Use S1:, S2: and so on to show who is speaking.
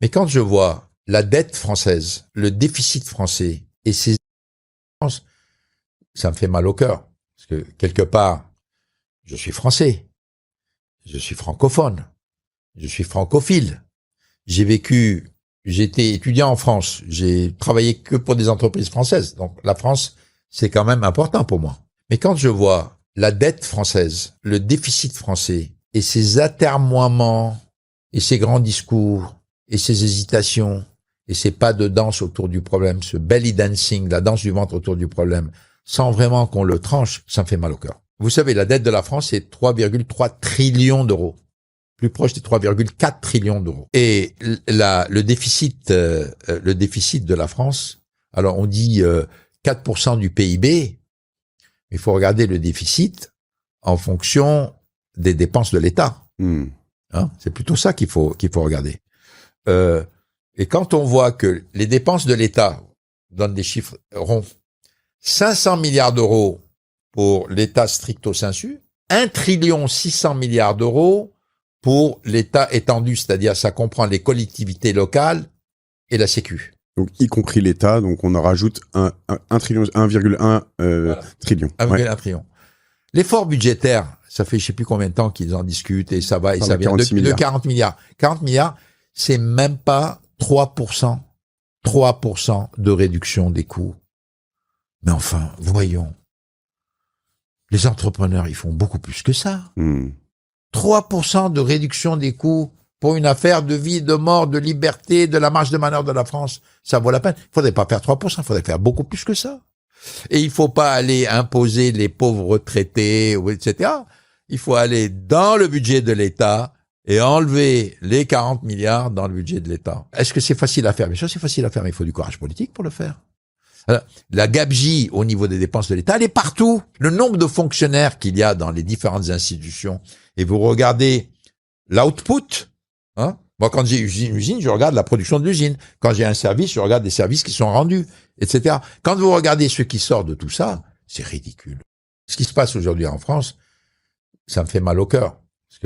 S1: Mais quand je vois la dette française, le déficit français et ses dépenses, ça me fait mal au cœur. Parce que quelque part, je suis français, je suis francophone, je suis francophile. J'ai été étudiant en France, j'ai travaillé que pour des entreprises françaises. Donc la France, c'est quand même important pour moi. Mais quand je vois la dette française, le déficit français et ses atermoiements et ses grands discours et ses hésitations et ses pas de danse autour du problème, ce belly dancing, la danse du ventre autour du problème, sans vraiment qu'on le tranche, ça me fait mal au cœur. Vous savez, la dette de la France, c'est 3,3 trillions d'euros. Plus proche des 3,4 trillions d'euros. Et le déficit de la France, alors on dit 4% du PIB, il faut regarder le déficit en fonction des dépenses de l'État. Hein, c'est plutôt ça qu'il faut regarder. Et quand on voit que les dépenses de l'État, donnent des chiffres ronds, 500 milliards d'euros pour l'État stricto sensu, 1,6 trillion d'euros pour l'État étendu, c'est-à-dire ça comprend les collectivités locales et la Sécu.
S2: Donc, y compris l'État, donc on en rajoute 1,1 trillion.
S1: 1,1 trillion. L'effort budgétaire, ça fait je sais plus combien de temps qu'ils en discutent et ça va, et ça vient de 40 milliards. 40 milliards, c'est même pas 3% de réduction des coûts. Mais enfin, voyons. Les entrepreneurs, ils font beaucoup plus que ça. 3% de réduction des coûts pour une affaire de vie, de mort, de liberté, de la marge de manœuvre de la France, ça vaut la peine. Il faudrait pas faire 3%, il faudrait faire beaucoup plus que ça. Et il faut pas aller imposer les pauvres retraités, etc. Il faut aller dans le budget de l'État et enlever les 40 milliards dans le budget de l'État. Est-ce que c'est facile à faire? Bien sûr, c'est facile à faire, mais il faut du courage politique pour le faire. Alors, la gabegie au niveau des dépenses de l'État, elle est partout. Le nombre de fonctionnaires qu'il y a dans les différentes institutions, et vous regardez l'output, hein. Moi, quand j'ai une usine, je regarde la production de l'usine. Quand j'ai un service, je regarde les services qui sont rendus, etc. Quand vous regardez ce qui sort de tout ça, c'est ridicule. Ce qui se passe aujourd'hui en France, ça me fait mal au cœur.